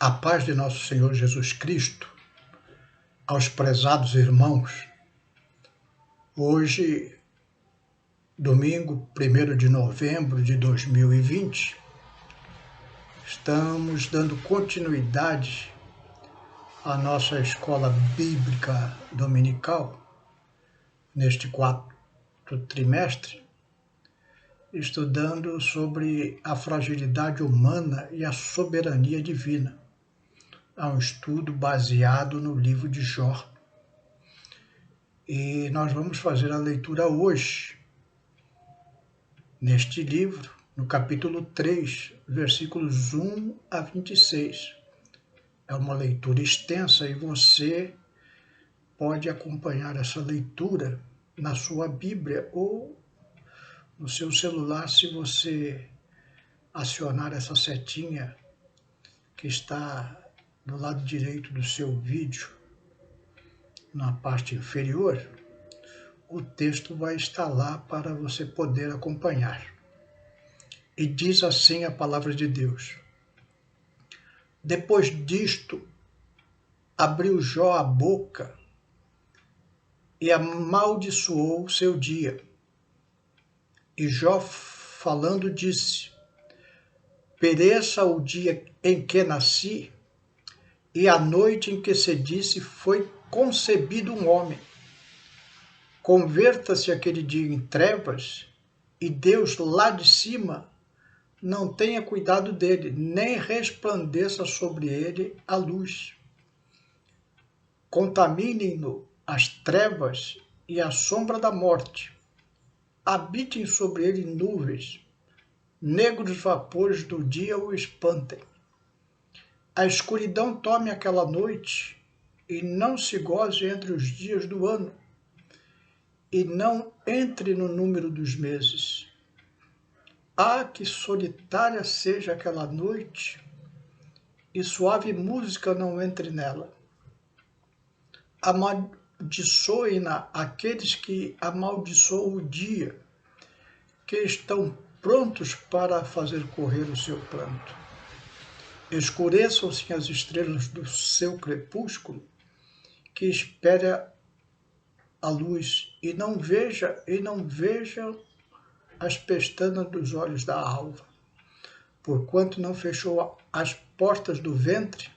A paz de nosso Senhor Jesus Cristo, aos prezados irmãos. Hoje, domingo 1º de novembro de 2020, estamos dando continuidade à nossa escola bíblica dominical, neste 4º trimestre, estudando sobre a fragilidade humana e a soberania divina. É um estudo baseado no livro de Jó. E nós vamos fazer a leitura hoje, neste livro, no capítulo 3, versículos 1 a 26. É uma leitura extensa e você pode acompanhar essa leitura na sua Bíblia ou no seu celular, se você acionar essa setinha que está do lado direito do seu vídeo, na parte inferior. O texto vai estar lá para você poder acompanhar. E diz assim a palavra de Deus: Depois disto, abriu Jó a boca e amaldiçoou seu dia. E Jó, falando, disse: Pereça o dia em que nasci, e a noite em que se disse foi concebido um homem. Converta-se aquele dia em trevas, e Deus lá de cima não tenha cuidado dele, nem resplandeça sobre ele a luz. Contaminem-no as trevas e a sombra da morte. Habitem sobre ele nuvens, negros vapores do dia o espantem. A escuridão tome aquela noite, e não se goze entre os dias do ano, e não entre no número dos meses. Ah, que solitária seja aquela noite, e suave música não entre nela. Amaldiçoem-na aqueles que amaldiçoam o dia, que estão prontos para fazer correr o seu pranto. Escureçam-se as estrelas do seu crepúsculo, que espera a luz, e não veja as pestanas dos olhos da alva, porquanto não fechou as portas do ventre,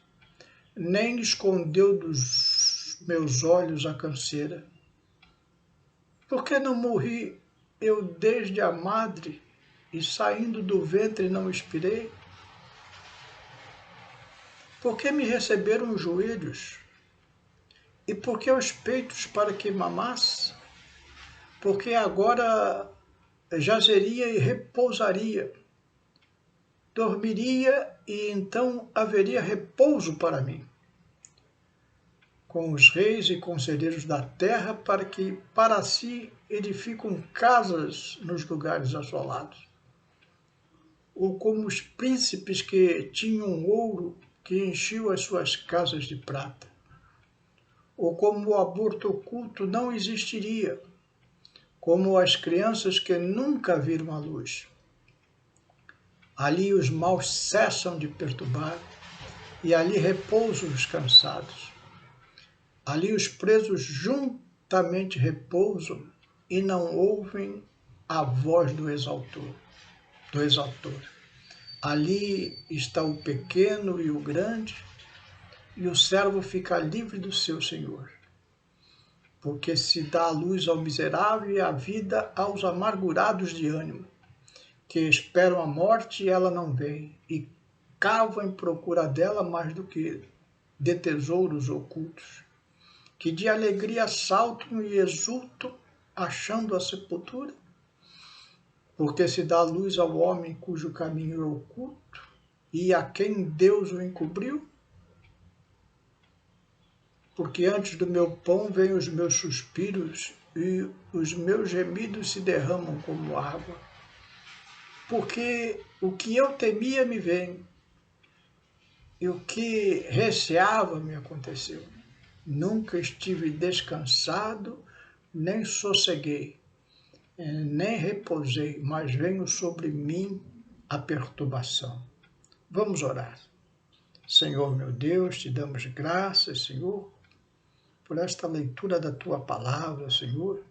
nem escondeu dos meus olhos a canseira. Por que não morri eu desde a madre, e saindo do ventre não expirei? Por que me receberam os joelhos? E por que os peitos para que mamasse? Porque agora jazeria e repousaria, dormiria e então haveria repouso para mim, com os reis e conselheiros da terra, para que para si edificam casas nos lugares assolados, ou como os príncipes que tinham ouro que enchiam as suas casas de prata, ou como o aborto oculto não existiria, como as crianças que nunca viram a luz. Ali os maus cessam de perturbar, e ali repousam os cansados. Ali os presos juntamente repousam, e não ouvem a voz do exaltor. Ali está o pequeno e o grande, e o servo fica livre do seu senhor. Porque se dá a luz ao miserável e a vida aos amargurados de ânimo, que esperam a morte e ela não vem, e cavam em procura dela mais do que de tesouros ocultos, que de alegria saltam e exultam, achando a sepultura. Porque se dá luz ao homem cujo caminho é oculto, e a quem Deus o encobriu. Porque antes do meu pão vêm os meus suspiros, e os meus gemidos se derramam como água. Porque o que eu temia me vem, e o que receava me aconteceu. Nunca estive descansado, nem sosseguei, nem repousei, mas veio sobre mim a perturbação. Vamos orar. Senhor meu Deus, te damos graças, Senhor, por esta leitura da tua palavra, Senhor,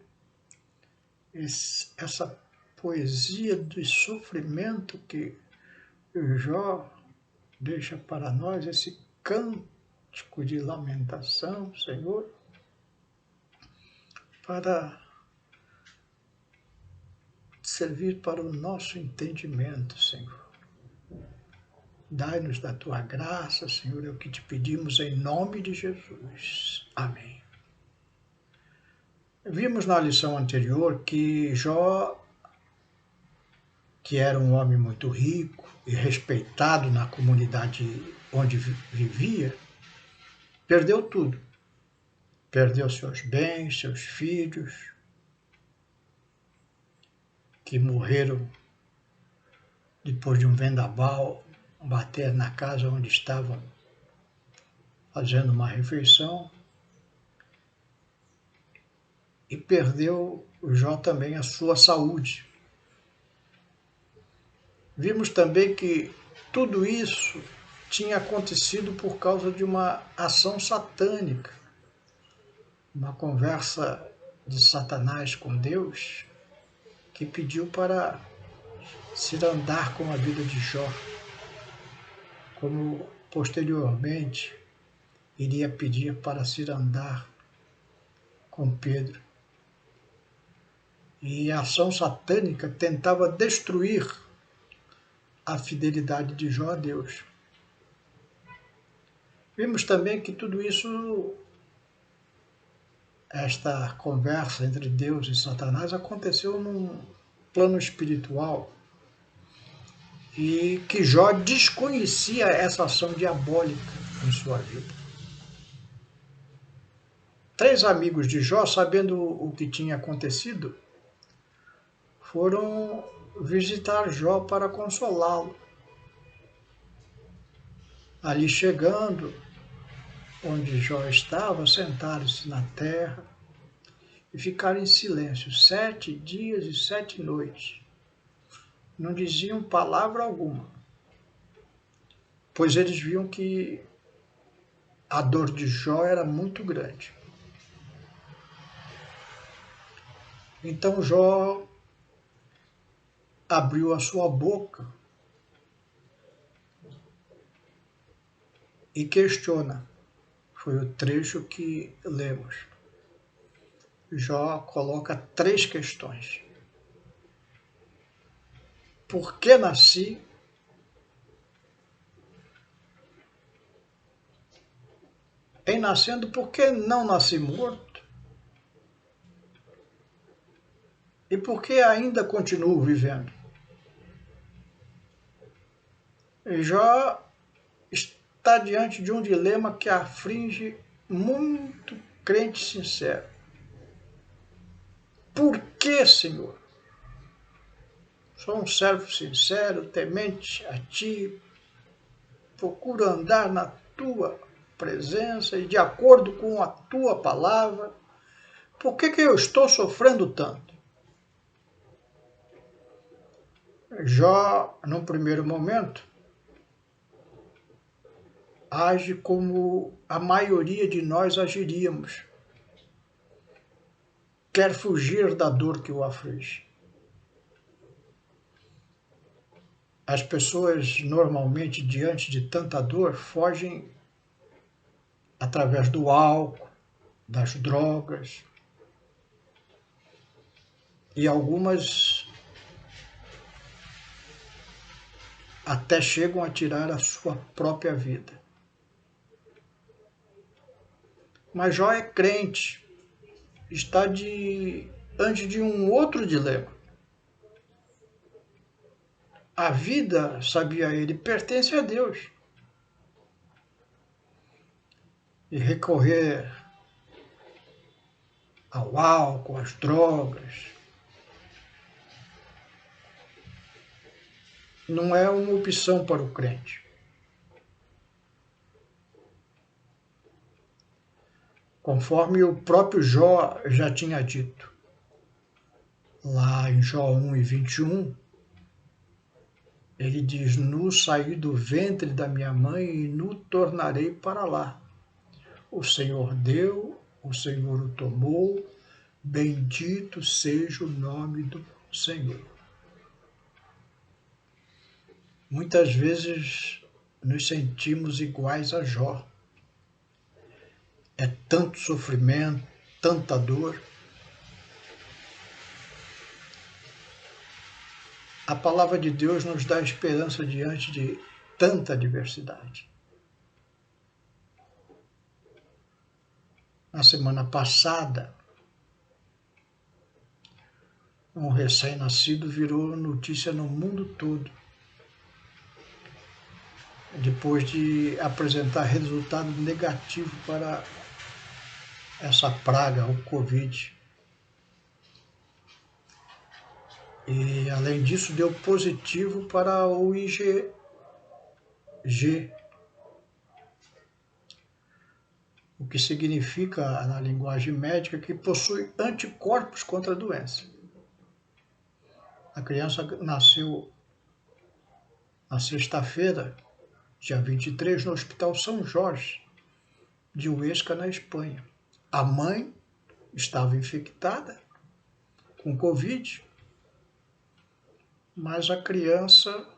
essa poesia do sofrimento que Jó deixa para nós, esse cântico de lamentação, Senhor, para servir para o nosso entendimento, Senhor. Dai-nos da tua graça, Senhor, é o que te pedimos em nome de Jesus. Amém. Vimos na lição anterior que Jó, que era um homem muito rico e respeitado na comunidade onde vivia, perdeu tudo. Perdeu seus bens, seus filhos, que morreram depois de um vendaval bater na casa onde estavam fazendo uma refeição. E perdeu Jó também a sua saúde. Vimos também que tudo isso tinha acontecido por causa de uma ação satânica, uma conversa de Satanás com Deus, que pediu para se andar com a vida de Jó, como posteriormente iria pedir para se andar com Pedro. E a ação satânica tentava destruir a fidelidade de Jó a Deus. Vimos também que tudo isso, esta conversa entre Deus e Satanás, aconteceu num plano espiritual e que Jó desconhecia essa ação diabólica em sua vida. 3 amigos de Jó, sabendo o que tinha acontecido, foram visitar Jó para consolá-lo. Ali chegando, onde Jó estava, sentaram-se na terra e ficaram em silêncio 7 dias e 7 noites. Não diziam palavra alguma, pois eles viam que a dor de Jó era muito grande. Então Jó abriu a sua boca e questiona. Foi o trecho que lemos. Jó coloca 3 questões. Por que nasci? Em nascendo, por que não nasci morto? E por que ainda continuo vivendo? Jó está diante de um dilema que aflige muito crente sincero. Por que, Senhor? Sou um servo sincero, temente a Ti, procuro andar na Tua presença e de acordo com a Tua palavra. Por que eu estou sofrendo tanto? Jó, num primeiro momento, age como a maioria de nós agiríamos. Quer fugir da dor que o aflige. As pessoas, normalmente, diante de tanta dor, fogem através do álcool, das drogas, e algumas até chegam a tirar a sua própria vida. Mas Jó é crente, está diante de um outro dilema. A vida, sabia ele, pertence a Deus. E recorrer ao álcool, às drogas, não é uma opção para o crente. Conforme o próprio Jó já tinha dito, lá em Jó 1 e 21, Ele diz: nu saí do ventre da minha mãe e nu tornarei para lá. O Senhor deu, o Senhor o tomou, bendito seja o nome do Senhor. Muitas vezes nos sentimos iguais a Jó. É tanto sofrimento, tanta dor. A palavra de Deus nos dá esperança diante de tanta adversidade. Na semana passada, um recém-nascido virou notícia no mundo todo, depois de apresentar resultado negativo para essa praga, o Covid. E, além disso, deu positivo para o IgG, o que significa, na linguagem médica, que possui anticorpos contra a doença. A criança nasceu na sexta-feira, dia 23, no Hospital São Jorge, de Huesca, na Espanha. A mãe estava infectada com Covid, mas a criança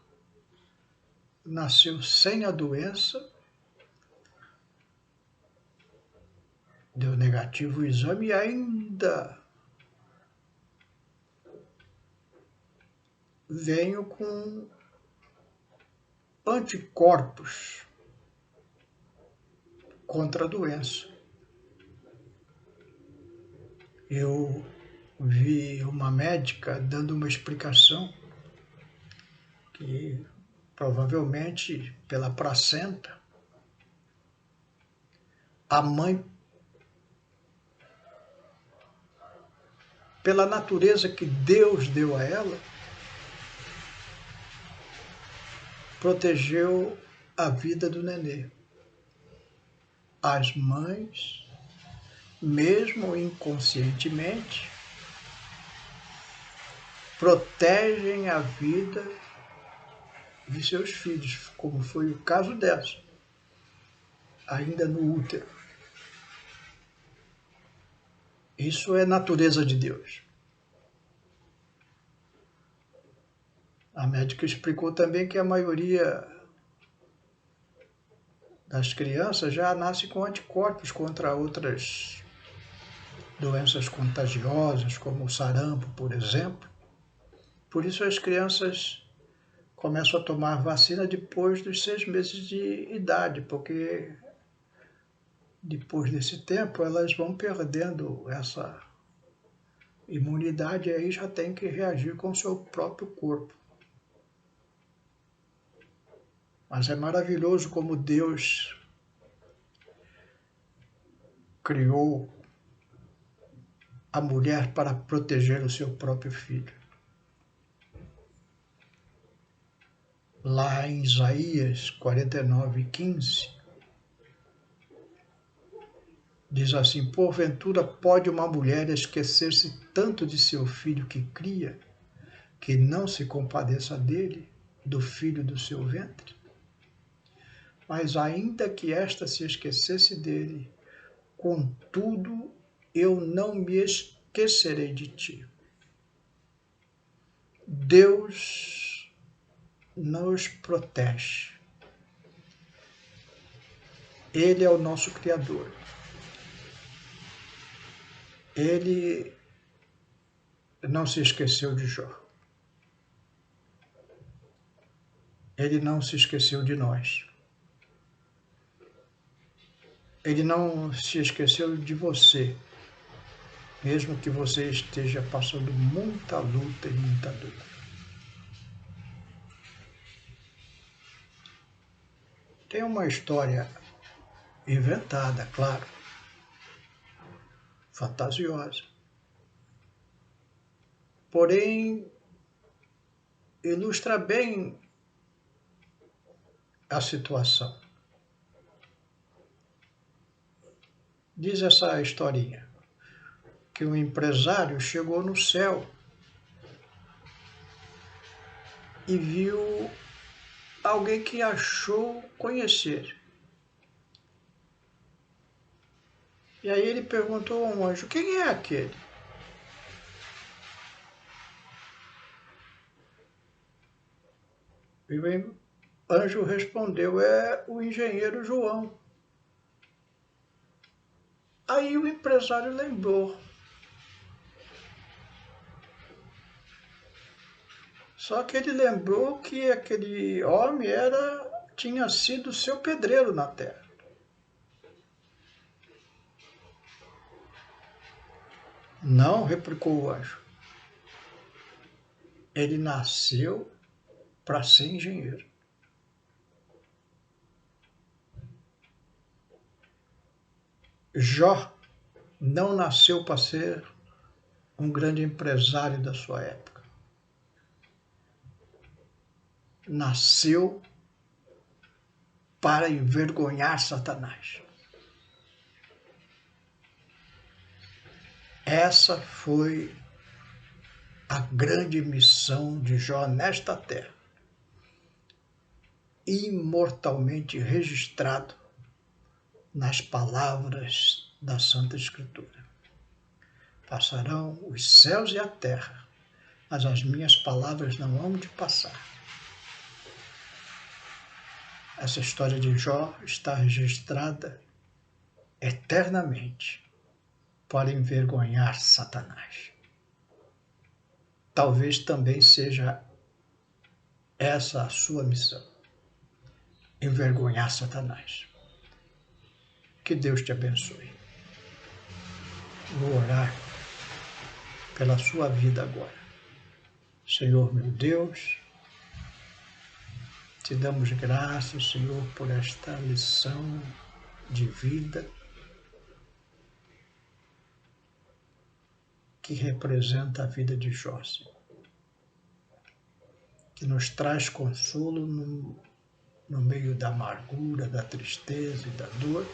nasceu sem a doença, deu negativo o exame e ainda veio com anticorpos contra a doença. Eu vi uma médica dando uma explicação que provavelmente pela placenta, a mãe, pela natureza que Deus deu a ela, protegeu a vida do nenê. As mães, mesmo inconscientemente, protegem a vida de seus filhos, como foi o caso dessa, ainda no útero. Isso é natureza de Deus. A médica explicou também que a maioria das crianças já nasce com anticorpos contra outras doenças contagiosas, como o sarampo, por exemplo. Por isso as crianças começam a tomar vacina depois dos 6 meses de idade, porque depois desse tempo elas vão perdendo essa imunidade e aí já tem que reagir com o seu próprio corpo. Mas é maravilhoso como Deus criou a mulher para proteger o seu próprio filho. Lá em Isaías 49:15, diz assim: porventura pode uma mulher esquecer-se tanto de seu filho que cria, que não se compadeça dele, do filho do seu ventre? Mas ainda que esta se esquecesse dele, contudo eu não me esquecerei de ti. Deus nos protege. Ele é o nosso Criador. Ele não se esqueceu de Jó. Ele não se esqueceu de nós. Ele não se esqueceu de você, mesmo que você esteja passando muita luta e muita dor. Tem uma história inventada, claro, fantasiosa, porém ilustra bem a situação. Diz essa historinha que um empresário chegou no céu e viu alguém que achou conhecer. E aí ele perguntou ao anjo: quem é aquele? E o anjo respondeu: é o engenheiro João. Aí o empresário lembrou. Só que ele lembrou que aquele homem tinha sido seu pedreiro na terra. Não, replicou o anjo. Ele nasceu para ser engenheiro. Jó não nasceu para ser um grande empresário da sua época. Nasceu para envergonhar Satanás. Essa foi a grande missão de Jó nesta terra, imortalmente registrado nas palavras da Santa Escritura. Passarão os céus e a terra, mas as minhas palavras não hão de passar. Essa história de Jó está registrada eternamente para envergonhar Satanás. Talvez também seja essa a sua missão, envergonhar Satanás. Que Deus te abençoe. Vou orar pela sua vida agora. Senhor meu Deus, te damos graças, Senhor, por esta lição de vida que representa a vida de Jó, que nos traz consolo no meio da amargura, da tristeza e da dor,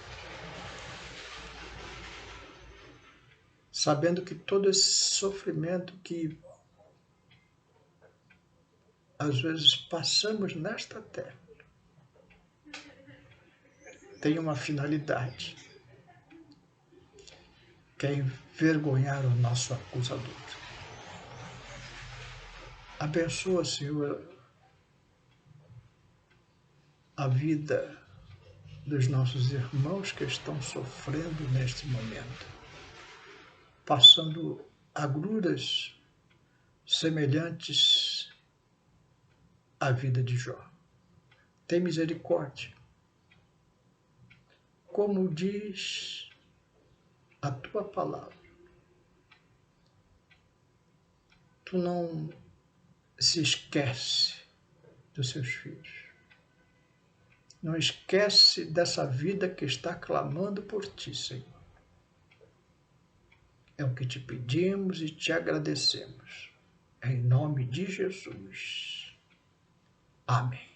sabendo que todo esse sofrimento que às vezes passamos nesta terra tem uma finalidade, que é envergonhar o nosso acusador. Abençoa, Senhor, a vida dos nossos irmãos que estão sofrendo neste momento, passando agruras semelhantes à vida de Jó. Tem misericórdia. Como diz a tua palavra, tu não se esquece dos seus filhos. Não esquece dessa vida que está clamando por ti, Senhor. É o que te pedimos e te agradecemos. Em nome de Jesus. Amém.